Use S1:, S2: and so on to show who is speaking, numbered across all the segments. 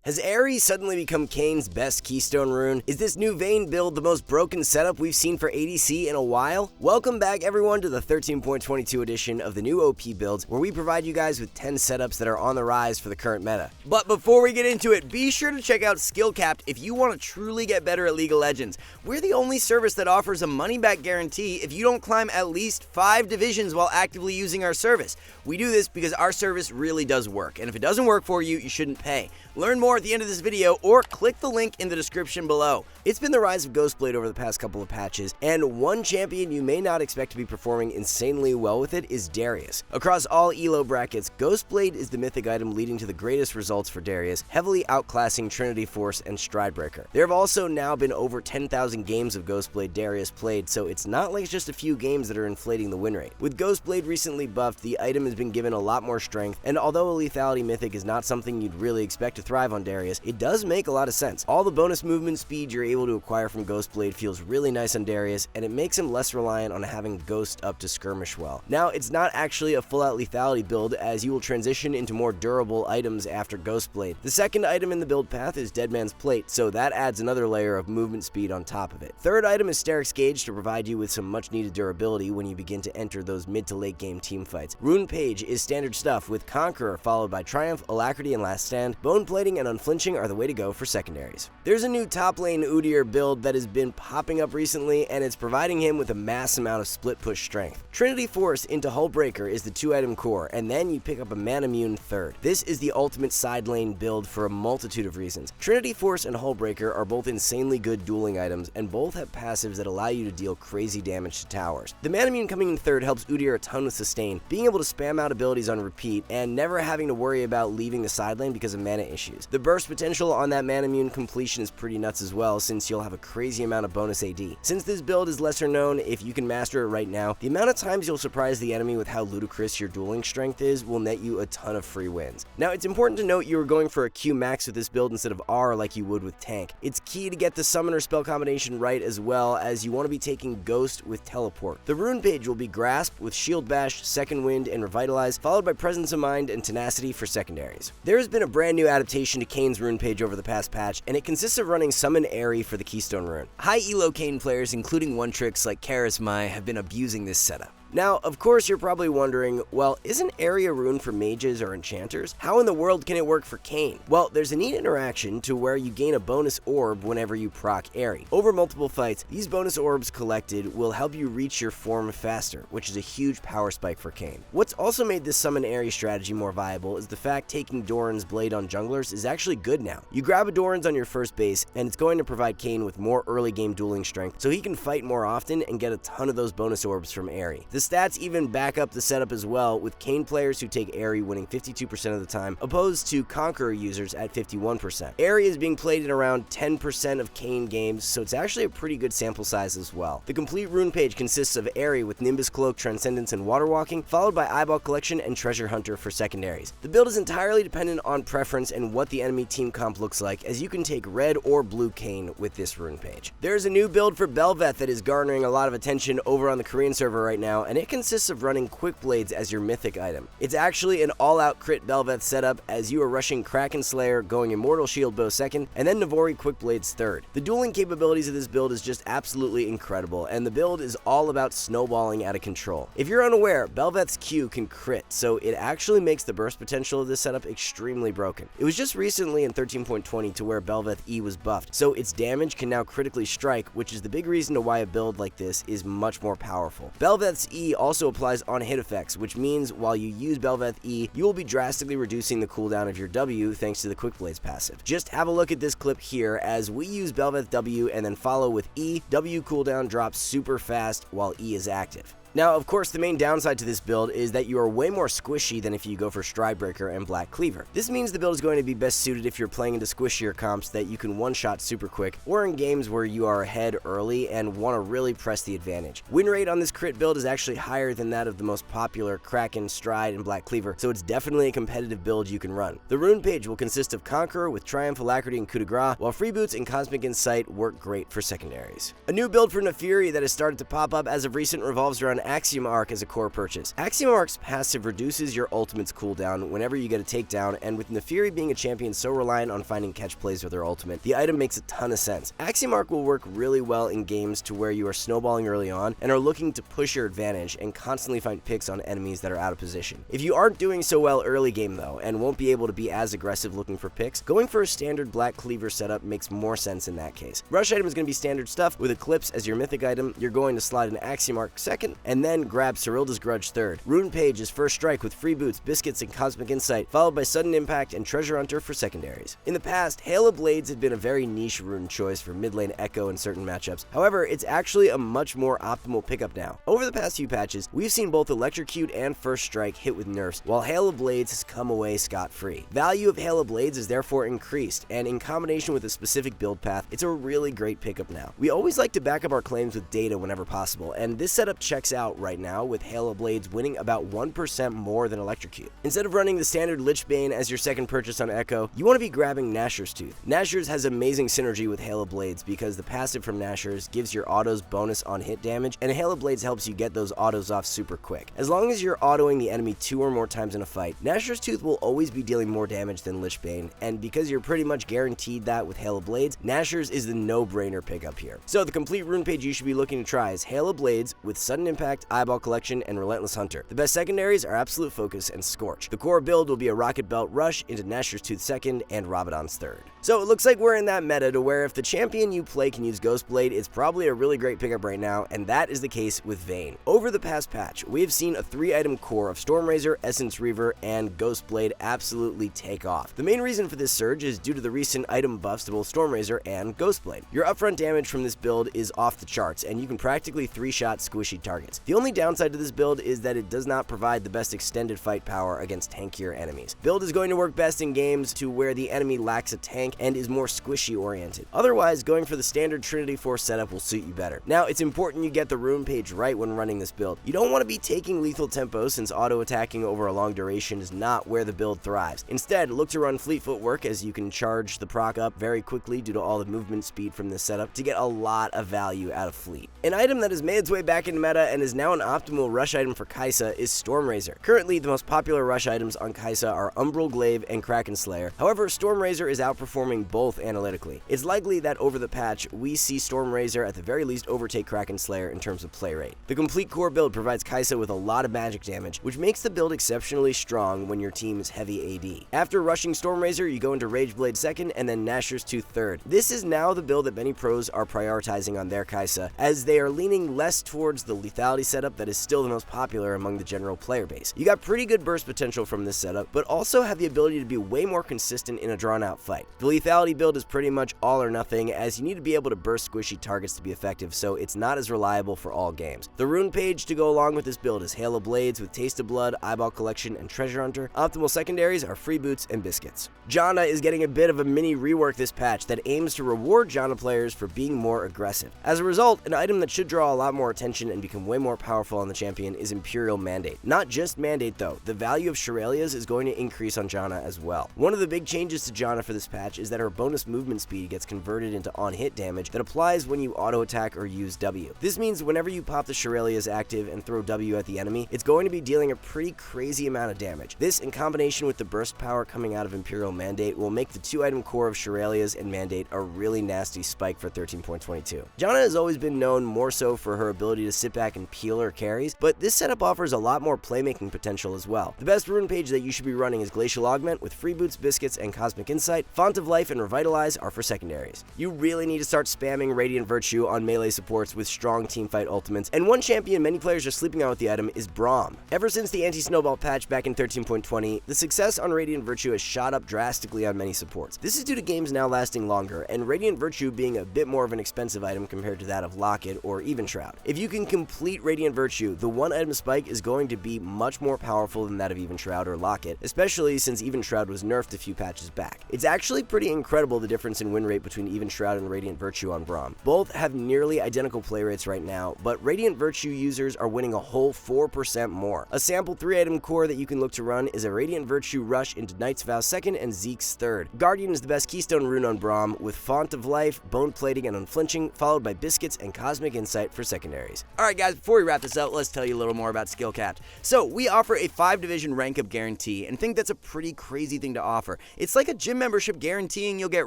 S1: Has Aerie suddenly become Kane's best keystone rune? Is this new Vayne build the most broken setup we've seen for ADC in a while? Welcome back everyone to the 13.22 edition of the new OP builds, where we provide you guys with 10 setups that are on the rise for the current meta. But before we get into it, be sure to check out SkillCapped if you want to truly get better at League of Legends. We're the only service that offers a money-back guarantee if you don't climb at least 5 divisions while actively using our service. We do this because our service really does work, and if it doesn't work for you, you shouldn't pay. Learn more at the end of this video or click the link in the description below. It's been the rise of Ghostblade over the past couple of patches, and one champion you may not expect to be performing insanely well with it is Darius. Across all ELO brackets, Ghostblade is the mythic item leading to the greatest results for Darius, heavily outclassing Trinity Force and Stridebreaker. There have also now been over 10,000 games of Ghostblade Darius played, so it's not like it's just a few games that are inflating the win rate. With Ghostblade recently buffed, the item has been given a lot more strength, and although a lethality mythic is not something you'd really expect to thrive on Darius, it does make a lot of sense. All the bonus movement speed you're able to acquire from Ghostblade feels really nice on Darius, and it makes him less reliant on having Ghost up to skirmish well. Now, it's not actually a full-out lethality build, as you will transition into more durable items after Ghostblade. The second item in the build path is Deadman's Plate, so that adds another layer of movement speed on top of it. Third item is Steric's Gauge to provide you with some much-needed durability when you begin to enter those mid to late game team fights. Rune Page is standard stuff, with Conqueror followed by Triumph, Alacrity, and Last Stand. Bone Plating and Unflinching are the way to go for secondaries. There's a new top lane Udyr build that has been popping up recently, and it's providing him with a mass amount of split push strength. Trinity Force into Hullbreaker is the 2-item core, and then you pick up a Manamune third. This is the ultimate side lane build for a multitude of reasons. Trinity Force and Hullbreaker are both insanely good dueling items, and both have passives that allow you to deal crazy damage to towers. The Manamune coming in third helps Udyr a ton with sustain, being able to spam out abilities on repeat, and never having to worry about leaving the side lane because of mana issues. The burst potential on that Manamune completion is pretty nuts as well, since you'll have a crazy amount of bonus AD. Since this build is lesser known, if you can master it right now, the amount of times you'll surprise the enemy with how ludicrous your dueling strength is will net you a ton of free wins. Now, it's important to note you are going for a Q max with this build instead of R like you would with Tank. It's key to get the summoner spell combination right, as well as you want to be taking Ghost with Teleport. The rune page will be Grasp with Shield Bash, Second Wind, and Revitalize, followed by Presence of Mind and Tenacity for secondaries. There has been a brand new adaptation to Kane's rune page over the past patch, and it consists of running Summon Aerie for the Keystone rune. High elo Kane players, including one-tricks like Charismai, have been abusing this setup. Now, of course, you're probably wondering, well, isn't Aerie a rune for mages or enchanters? How in the world can it work for Kane? Well, there's a neat interaction to where you gain a bonus orb whenever you proc Aerie. Over multiple fights, these bonus orbs collected will help you reach your form faster, which is a huge power spike for Kane. What's also made this Summon Aerie strategy more viable is the fact taking Doran's Blade on junglers is actually good now. You grab a Doran's on your first base, and it's going to provide Kane with more early game dueling strength, so he can fight more often and get a ton of those bonus orbs from Aerie. The stats even back up the setup as well, with Kane players who take Aerie winning 52% of the time, opposed to Conqueror users at 51%. Aerie is being played in around 10% of Kane games, so it's actually a pretty good sample size as well. The complete rune page consists of Aerie with Nimbus Cloak, Transcendence, and Water Walking, followed by Eyeball Collection and Treasure Hunter for secondaries. The build is entirely dependent on preference and what the enemy team comp looks like, as you can take red or blue Kane with this rune page. There's a new build for Bel'Veth that is garnering a lot of attention over on the Korean server right now, and it consists of running Quick Blades as your mythic item. It's actually an all-out crit Bel'Veth setup, as you are rushing Kraken Slayer, going Immortal Shield Bow second, and then Navori Quick Blades third. The dueling capabilities of this build is just absolutely incredible, and the build is all about snowballing out of control. If you're unaware, Bel'Veth's Q can crit, so it actually makes the burst potential of this setup extremely broken. It was just recently in 13.20 to where Bel'Veth E was buffed, so its damage can now critically strike, which is the big reason to why a build like this is much more powerful. Bel'Veth's E also applies on hit effects, which means while you use Bel'Veth E, you will be drastically reducing the cooldown of your W thanks to the Quick Blades passive. Just have a look at this clip here as we use Bel'Veth W and then follow with E. W cooldown drops super fast while E is active. Now, of course, the main downside to this build is that you are way more squishy than if you go for Stridebreaker and Black Cleaver. This means the build is going to be best suited if you're playing into squishier comps that you can one-shot super quick, or in games where you are ahead early and want to really press the advantage. Win rate on this crit build is actually higher than that of the most popular Kraken, Stride, and Black Cleaver, so it's definitely a competitive build you can run. The rune page will consist of Conqueror with Triumph, Alacrity, and Coup de Grace, while Freeboots and Cosmic Insight work great for secondaries. A new build for Nefiri that has started to pop up as of recent revolves around Axiom Arc as a core purchase. Axiom Arc's passive reduces your ultimate's cooldown whenever you get a takedown, and with Nefiri being a champion so reliant on finding catch plays with her ultimate, the item makes a ton of sense. Axiom Arc will work really well in games to where you are snowballing early on and are looking to push your advantage and constantly find picks on enemies that are out of position. If you aren't doing so well early game though, and won't be able to be as aggressive looking for picks, going for a standard Black Cleaver setup makes more sense in that case. Rush item is going to be standard stuff. With Eclipse as your mythic item, you're going to slide an Axiom Arc second, and then grab Cyrilda's Grudge third. Rune Page is first strike with free boots, biscuits, and cosmic insight, followed by sudden impact and treasure hunter for secondaries. In the past, Hail of Blades had been a very niche rune choice for mid lane echo in certain matchups. However, it's actually a much more optimal pickup now. Over the past few patches, we've seen both Electrocute and First Strike hit with nerfs, while Hail of Blades has come away scot-free. Value of Hail of Blades is therefore increased, and in combination with a specific build path, it's a really great pickup now. We always like to back up our claims with data whenever possible, and this setup checks out right now with Hail of Blades winning about 1% more than Electrocute. Instead of running the standard Lichbane as your second purchase on Echo, you want to be grabbing Nashor's Tooth. Nashor's has amazing synergy with Hail of Blades because the passive from Nashor's gives your autos bonus on hit damage, and Hail of Blades helps you get those autos off super quick. As long as you're autoing the enemy 2 or more times in a fight, Nashor's Tooth will always be dealing more damage than Lichbane, and because you're pretty much guaranteed that with Hail of Blades, Nashor's is the no-brainer pickup here. So the complete rune page you should be looking to try is Hail of Blades with Sudden Impact, Eyeball Collection, and Relentless Hunter. The best secondaries are Absolute Focus and Scorch. The core build will be a Rocket Belt Rush into Nashor's Tooth second and Rabadon's third. So it looks like we're in that meta to where if the champion you play can use Ghostblade, it's probably a really great pickup right now, and that is the case with Vayne. Over the past patch, we have seen a 3-item core of Stormrazor, Essence Reaver, and Ghostblade absolutely take off. The main reason for this surge is due to the recent item buffs to both Stormrazor and Ghostblade. Your upfront damage from this build is off the charts, and you can practically 3-shot squishy targets. The only downside to this build is that it does not provide the best extended fight power against tankier enemies. Build is going to work best in games to where the enemy lacks a tank and is more squishy oriented. Otherwise, going for the standard Trinity Force setup will suit you better. Now, it's important you get the rune page right when running this build. You don't want to be taking lethal tempo since auto attacking over a long duration is not where the build thrives. Instead, look to run Fleet Footwork as you can charge the proc up very quickly due to all the movement speed from this setup to get a lot of value out of Fleet. An item that has made its way back into meta and is now an optimal rush item for Kai'Sa is Stormrazor. Currently, the most popular rush items on Kai'Sa are Umbral Glaive and Kraken Slayer. However, Stormrazor is outperforming both analytically. It's likely that over the patch, we see Stormrazor at the very least overtake Kraken Slayer in terms of play rate. The complete core build provides Kai'Sa with a lot of magic damage, which makes the build exceptionally strong when your team is heavy AD. After rushing Stormrazor, you go into Rageblade second and then Nashor's Tooth third. This is now the build that many pros are prioritizing on their Kai'Sa, as they are leaning less towards the lethality setup that is still the most popular among the general player base. You got pretty good burst potential from this setup, but also have the ability to be way more consistent in a drawn-out fight. The lethality build is pretty much all or nothing, as you need to be able to burst squishy targets to be effective, so it's not as reliable for all games. The rune page to go along with this build is Hail of Blades with Taste of Blood, Eyeball Collection, and Treasure Hunter. Optimal secondaries are Free Boots and Biscuits. Janna is getting a bit of a mini rework this patch that aims to reward Janna players for being more aggressive. As a result, an item that should draw a lot more attention and become way more powerful on the champion is Imperial Mandate. Not just Mandate though, the value of Shurelya's is going to increase on Janna as well. One of the big changes to Janna for this patch is that her bonus movement speed gets converted into on-hit damage that applies when you auto-attack or use W. This means whenever you pop the Shurelya's active and throw W at the enemy, it's going to be dealing a pretty crazy amount of damage. This, in combination with the burst power coming out of Imperial Mandate, will make the 2-item core of Shurelya's and Mandate a really nasty spike for 13.22. Janna has always been known more so for her ability to sit back and peel her carries, but this setup offers a lot more playmaking potential as well. The best rune page that you should be running is Glacial Augment with Free Boots, Biscuits, and Cosmic Insight. Font of Life and Revitalize are for secondaries. You really need to start spamming Radiant Virtue on melee supports with strong teamfight ultimates, and one champion many players are sleeping on with the item is Braum. Ever since the anti-snowball patch back in 13.20, the success on Radiant Virtue has shot up drastically on many supports. This is due to games now lasting longer, and Radiant Virtue being a bit more of an expensive item compared to that of Locket or Even Shroud. If you can complete Radiant Virtue, the 1-item spike is going to be much more powerful than that of Even Shroud or Locket, especially since Even Shroud was nerfed a few patches back. It's actually pretty incredible the difference in win rate between Even Shroud and Radiant Virtue on Braum. Both have nearly identical play rates right now, but Radiant Virtue users are winning a whole 4% more. A sample 3-item core that you can look to run is a Radiant Virtue Rush into Knight's Vow second and Zeke's third. Guardian is the best keystone rune on Braum, with Font of Life, Bone Plating, and Unflinching, followed by Biscuits and Cosmic Insight for secondaries. Alright guys, before before we wrap this up, let's tell you a little more about SkillCapped. So, we offer a 5-division rank up guarantee, and think that's a pretty crazy thing to offer. It's like a gym membership guaranteeing you'll get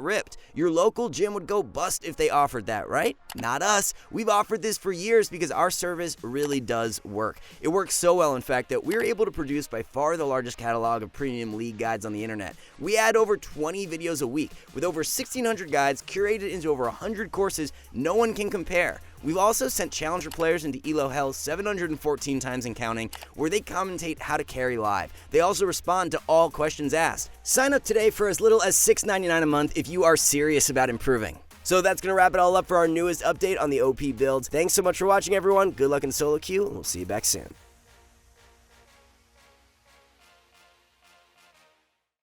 S1: ripped. Your local gym would go bust if they offered that, right? Not us. We've offered this for years because our service really does work. It works so well, in fact, that we're able to produce by far the largest catalog of premium league guides on the internet. We add over 20 videos a week, with over 1,600 guides curated into over 100 courses no one can compare. We've also sent challenger players into ELO Hell 714 times and counting, where they commentate how to carry live. They also respond to all questions asked. Sign up today for as little as $6.99 a month if you are serious about improving. So that's going to wrap it all up for our newest update on the OP builds. Thanks so much for watching, everyone. Good luck in solo queue, and we'll see you back soon.